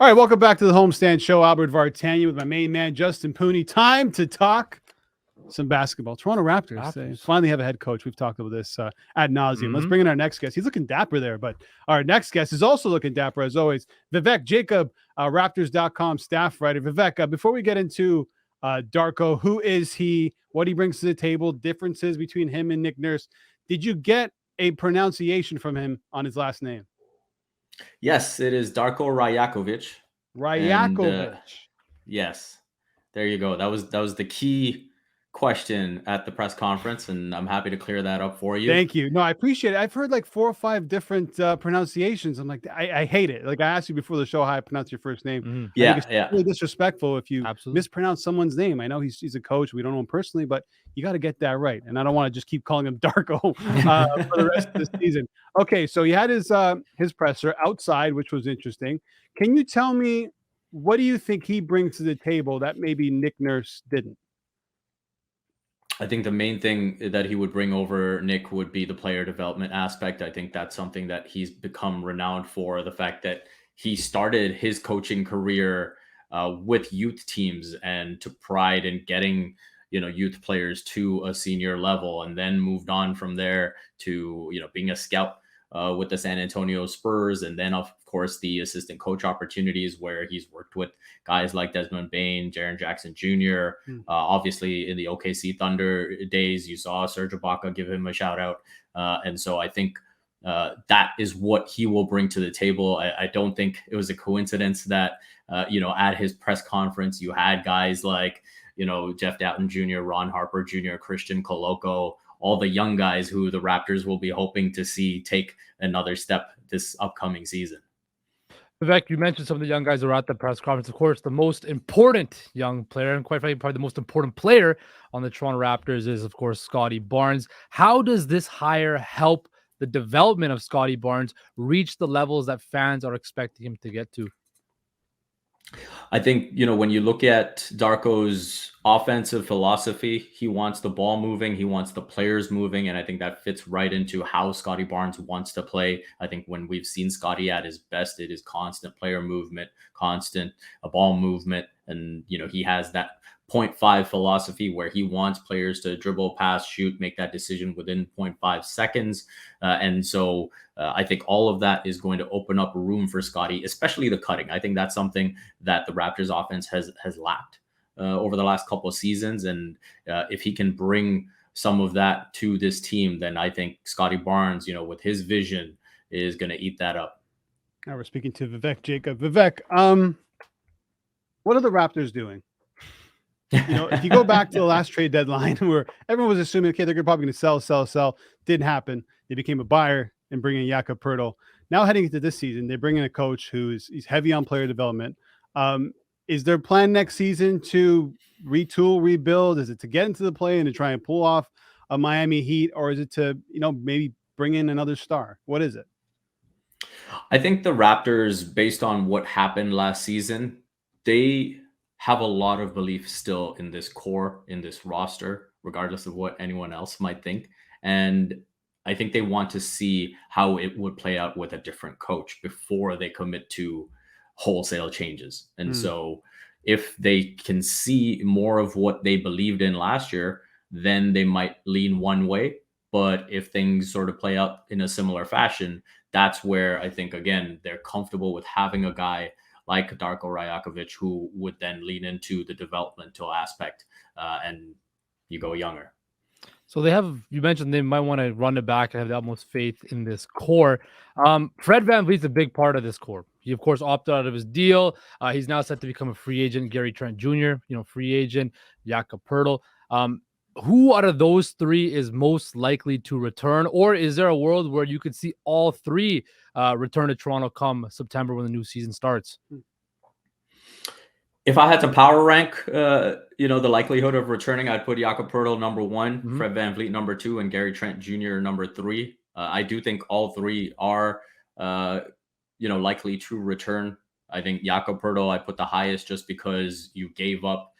All right, welcome back to the Homestand Show. Albert Vartanian with my main man, Justin Pooni. Time to talk some basketball. Toronto Raptors. They finally have a head coach. We've talked about this ad nauseum. Let's bring in our next guest. He's looking dapper there, but our next guest is also looking dapper as always. Vivek Jacob, Raptors.com staff writer. Vivek, before we get into Darko, who is he, what he brings to the table, differences between him and Nick Nurse, did you get a pronunciation from him on his last name? Yes, it is Darko Rajakovic. Rajakovic. Yes, there you go. That was the key question at the press conference, and I'm happy to clear that up for you. Thank you. No, I appreciate it. I've heard like 4 or 5 different pronunciations. I'm like, I hate it. Like I asked you before the show how I pronounce your first name. I think it's really disrespectful if you mispronounce someone's name. I know he's a coach. We don't know him personally, but you got to get that right. And I don't want to just keep calling him Darko for the rest of the season. Okay, so he had his presser outside, which was interesting. Can you tell me, what do you think he brings to the table that maybe Nick Nurse didn't? I think the main thing that he would bring over Nick would be the player development aspect. I think that's something that he's become renowned for, the fact that he started his coaching career with youth teams and took pride in getting, youth players to a senior level, and then moved on from there to, being a scout with the San Antonio Spurs. And then, of course, the assistant coach opportunities where he's worked with guys like Desmond Bane, Jaren Jackson Jr. Obviously, in the OKC Thunder days, you saw Serge Ibaka give him a shout out. And so I think that is what he will bring to the table. I don't think it was a coincidence that, at his press conference, you had guys like, Jeff Dowtin Jr., Ron Harper Jr., Christian Koloko, all the young guys who the Raptors will be hoping to see take another step this upcoming season. Vivek, you mentioned some of the young guys who are at the press conference. Of course, the most important young player, and quite frankly, probably the most important player on the Toronto Raptors is, of course, Scottie Barnes. How does this hire help the development of Scottie Barnes reach the levels that fans are expecting him to get to? I think, when you look at Darko's offensive philosophy, he wants the ball moving, he wants the players moving, and I think that fits right into how Scottie Barnes wants to play. I think when we've seen Scottie at his best, it is constant player movement, constant ball movement, and, he has that 0.5 philosophy where he wants players to dribble, pass, shoot, make that decision within 0.5 seconds. And so I think all of that is going to open up room for Scottie, especially the cutting. I think that's something that the Raptors offense has lacked over the last couple of seasons. And if he can bring some of that to this team, then I think Scottie Barnes, with his vision, is going to eat that up. Now we're speaking to Vivek Jacob. Vivek, what are the Raptors doing? If you go back to the last trade deadline where everyone was assuming, okay, they're probably going to sell. Didn't happen. They became a buyer and bring in Jakob Poeltl. Now heading into this season, they bring in a coach he's heavy on player development. Is their plan next season to retool, rebuild? Is it to get into the play and to try and pull off a Miami Heat? Or is it to, maybe bring in another star? What is it? I think the Raptors, based on what happened last season, they have a lot of belief still in this core, in this roster, regardless of what anyone else might think. And I think they want to see how it would play out with a different coach before they commit to wholesale changes. And so if they can see more of what they believed in last year, then they might lean one way. But if things sort of play out in a similar fashion, that's where I think, again, they're comfortable with having a guy like Darko Rajakovic, who would then lean into the developmental aspect, and you go younger. So you mentioned they might want to run it back and have the utmost faith in this core. Fred VanVleet's a big part of this core. He, of course, opted out of his deal. He's now set to become a free agent. Gary Trent Jr., free agent. Jakob Poeltl. Who out of those three is most likely to return? Or is there a world where you could see all three return to Toronto come September when the new season starts? If I had to power rank, the likelihood of returning, I'd put Jakob Poeltl number 1, Fred VanVleet number 2, and Gary Trent Jr. number 3. I do think all three are, likely to return. I think Jakob Poeltl, I put the highest just because you gave up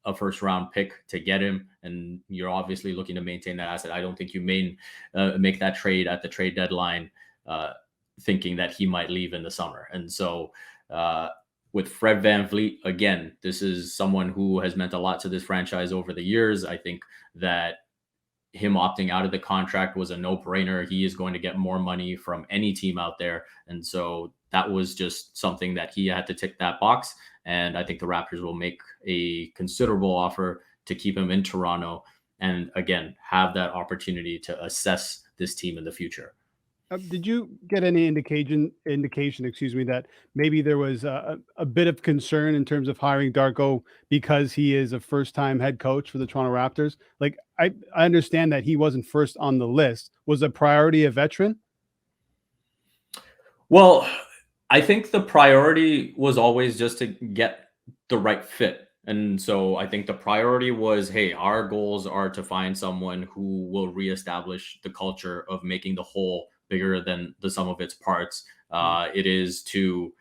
a first-round pick to get him, and you're obviously looking to maintain that asset. I don't think you make that trade at the trade deadline thinking that he might leave in the summer. And so With Fred VanVleet, again, this is someone who has meant a lot to this franchise over the years. I think that him opting out of the contract was a no-brainer. He is going to get more money from any team out there. And so that was just something that he had to tick that box. And I think the Raptors will make a considerable offer to keep him in Toronto and, again, have that opportunity to assess this team in the future. Did you get any indication, that maybe there was a bit of concern in terms of hiring Darko because he is a first-time head coach for the Toronto Raptors? Like, I understand that he wasn't first on the list. Was a priority a veteran? Well, I think the priority was always just to get the right fit. And so I think the priority was, hey, our goals are to find someone who will reestablish the culture of making the whole bigger than the sum of its parts. It is to,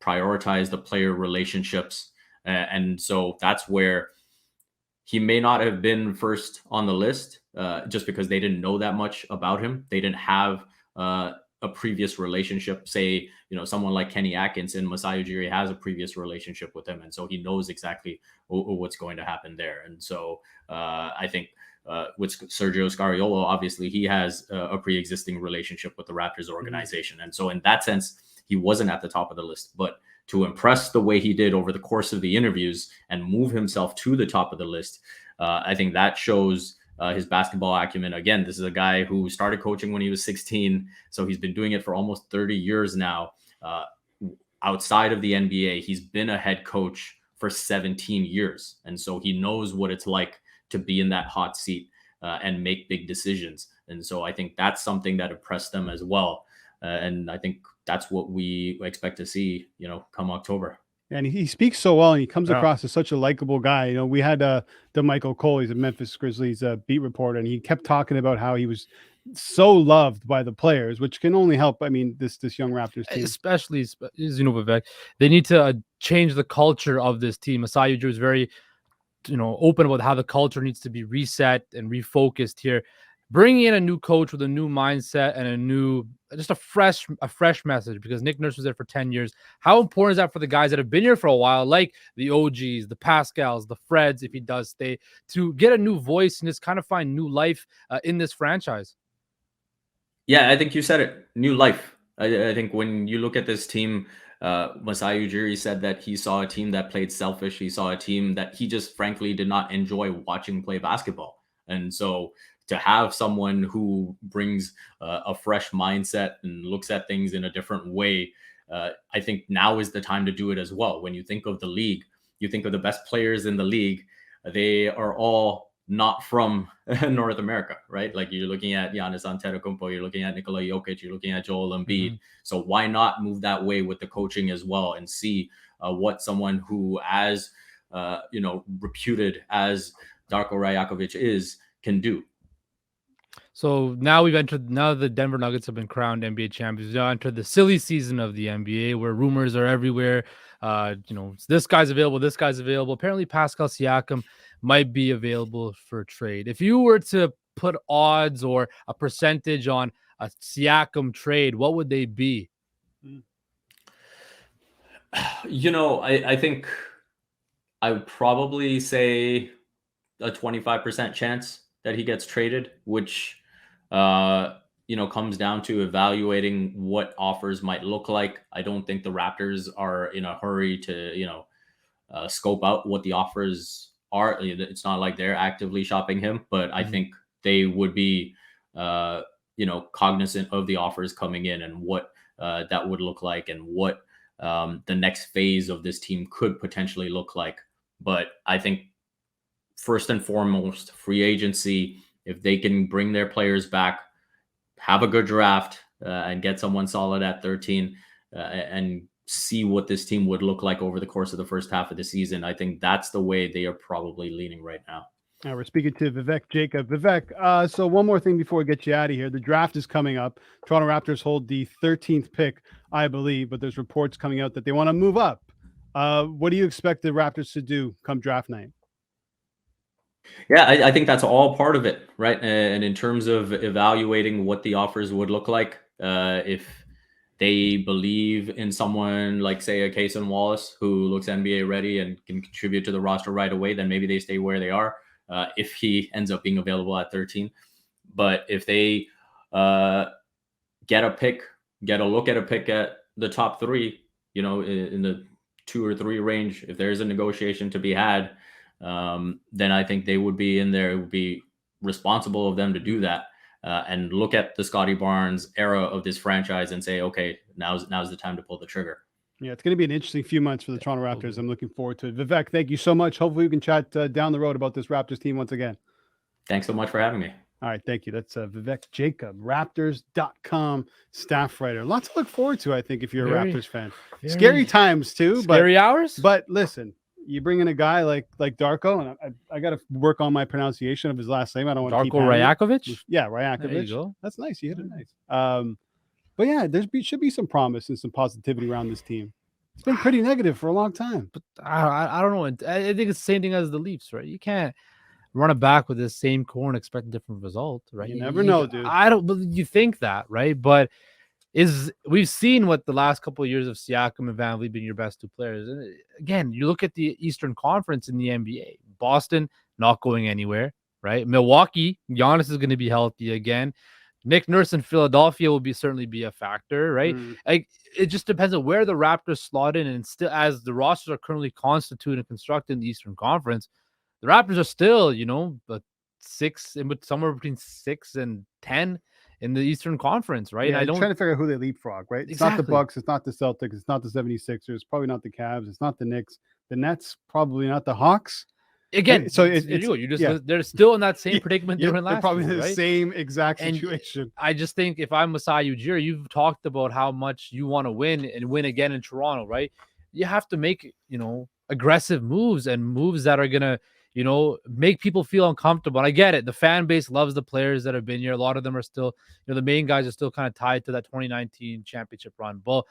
prioritize the player relationships. And so that's where he may not have been first on the list just because they didn't know that much about him. They didn't have a previous relationship. Say, someone like Kenny Atkinson, Masai Ujiri has a previous relationship with him. And so he knows exactly what's going to happen there. And so I think with Sergio Scariolo, obviously he has a pre-existing relationship with the Raptors organization. And so in that sense, he wasn't at the top of the list. But to impress the way he did over the course of the interviews and move himself to the top of the list, I think that shows his basketball acumen. Again, this is a guy who started coaching when he was 16. So he's been doing it for almost 30 years now. Outside of the NBA, he's been a head coach for 17 years. And so he knows what it's like to be in that hot seat and make big decisions. And so I think that's something that impressed them as well. And I think that's what we expect to see, come October. And he speaks so well, and he comes across as such a likable guy. We had Michael Cole, he's a Memphis Grizzlies beat reporter, and he kept talking about how he was so loved by the players, which can only help. I mean, this young Raptors team, especially, Vivek, they need to change the culture of this team. Masai Ujiri was very, open about how the culture needs to be reset and refocused here. Bringing in a new coach with a new mindset and a fresh message, because Nick Nurse was there for 10 years. How important is that for the guys that have been here for a while, like the OGs, the Pascals, the Freds, if he does stay, to get a new voice and just kind of find new life in this franchise? Yeah, I think you said it. New life. I think when you look at this team, Masai Ujiri said that he saw a team that played selfish. He saw a team that he just frankly did not enjoy watching play basketball. And so to have someone who brings a fresh mindset and looks at things in a different way, I think now is the time to do it as well. When you think of the league, you think of the best players in the league. They are all not from North America, right? Like you're looking at Giannis Antetokounmpo, you're looking at Nikola Jokic, you're looking at Joel Embiid. So why not move that way with the coaching as well and see what someone who as reputed as Darko Rajakovic is can do. So now the Denver Nuggets have been crowned NBA champions. We've now entered the silly season of the NBA where rumors are everywhere. This guy's available. Apparently Pascal Siakam might be available for trade. If you were to put odds or a percentage on a Siakam trade, what would they be? I think I would probably say a 25% chance that he gets traded, which comes down to evaluating what offers might look like. I don't think the Raptors are in a hurry to, scope out what the offers are. It's not like they're actively shopping him, but I think they would be, cognizant of the offers coming in and what that would look like and what the next phase of this team could potentially look like. But I think first and foremost, free agency, if they can bring their players back, have a good draft and get someone solid at 13 and see what this team would look like over the course of the first half of the season, I think that's the way they are probably leaning right now. We're speaking to Vivek Jacob. Vivek, so one more thing before we get you out of here. The draft is coming up. Toronto Raptors hold the 13th pick, I believe, but there's reports coming out that they want to move up. What do you expect the Raptors to do come draft night? Yeah, I think that's all part of it, right? And in terms of evaluating what the offers would look like, if they believe in someone like, say, a Cason Wallace who looks NBA ready and can contribute to the roster right away, then maybe they stay where they are if he ends up being available at 13. But if they get a look at a pick at the top 3, in the 2 or 3 range, if there's a negotiation to be had, then I think they would be in there. It would be responsible of them to do that and look at the Scotty Barnes era of this franchise and say, okay, now's the time to pull the trigger. Yeah, it's going to be an interesting few months for the Toronto Raptors. I'm looking forward to it. Vivek, thank you so much. Hopefully we can chat down the road about this Raptors team once again. Thanks so much for having me. All right, thank you. That's Vivek Jacob, Raptors.com staff writer. Lots to look forward to, I think, if you're a Raptors fan. Scary times too. Scary hours? But listen, you bring in a guy like Darko, and I got to work on my pronunciation of his last name. I don't want to keep Darko Rajakovic? Yeah, Rajakovic. There you go. That's nice. You hit it nice. But yeah, should be some promise and some positivity around this team. It's been pretty negative for a long time. But I don't know. I think it's the same thing as the Leafs, right? You can't run it back with this same core and expect a different result, right? You never know, dude. You think that, right? But we've seen what the last couple of years of Siakam and VanVleet being your best 2 players. And again, you look at the Eastern Conference in the NBA. Boston not going anywhere, right? Milwaukee, Giannis is going to be healthy again. Nick Nurse in Philadelphia will certainly be a factor, right? Like, it just depends on where the Raptors slot in, and still, as the rosters are currently constituted and constructed in the Eastern Conference, the Raptors are still, but 6, somewhere between 6 and 10 in the Eastern Conference, right? Yeah, and trying to figure out who they leapfrog, right? It's not the Bucks, it's not the Celtics, it's not the 76ers, probably not the Cavs, it's not the Knicks, the Nets, probably not the Hawks. Again, right? So they're still in that same predicament they're in last They're probably year, in the right? same exact situation. And I just think if I'm Masai Ujiri, you've talked about how much you want to win and win again in Toronto, right? You have to make, aggressive moves and moves that are going to, make people feel uncomfortable. And I get it. The fan base loves the players that have been here. A lot of them are still, the main guys are still kind of tied to that 2019 championship run. But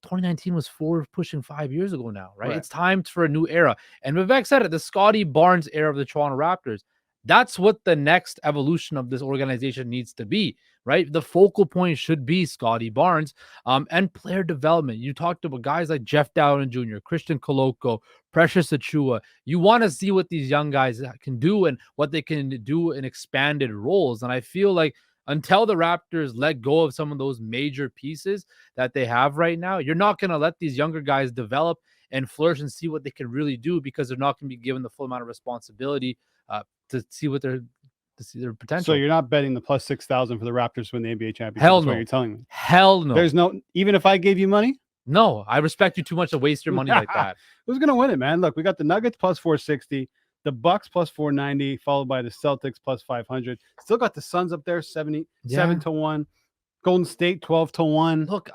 2019 was pushing 5 years ago now, right? It's time for a new era. And Vivek said it, the Scotty Barnes era of the Toronto Raptors. That's what the next evolution of this organization needs to be, right? The focal point should be Scotty Barnes and player development. You talked about guys like Jeff Dowden Jr., Christian Koloko, Precious Achua. You want to see what these young guys can do and what they can do in expanded roles. And I feel like until the Raptors let go of some of those major pieces that they have right now, you're not going to let these younger guys develop and flourish and see what they can really do, because they're not going to be given the full amount of responsibility to see their potential. So you're not betting the plus 6,000 for the Raptors to win the NBA championship? Hell That's no. what you're telling me. Hell no. There's no, even if I gave you money? No, I respect you too much to waste your money like that. Who's going to win it, man? Look, we got the Nuggets plus 460, the Bucks plus 490, followed by the Celtics plus 500. Still got the Suns up there, 7-1. Golden State 12-1. Look,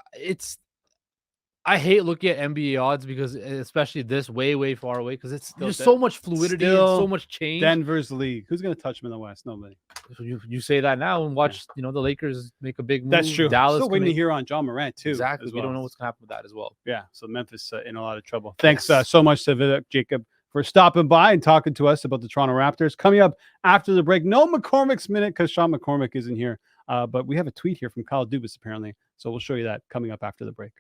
I hate looking at NBA odds, because especially this way far away, because there's so much fluidity and so much change. Denver's league. Who's going to touch them in the West? Nobody. You say that now and watch, the Lakers make a big move. That's true. Dallas still waiting to hear on John Morant too. Exactly. Well. We don't know what's going to happen with that as well. Yeah. So Memphis in a lot of trouble. Thanks so much to Vivek Jacob for stopping by and talking to us about the Toronto Raptors. Coming up after the break, no McCormick's Minute because Sean McCormick isn't here. But we have a tweet here from Kyle Dubas apparently. So we'll show you that coming up after the break.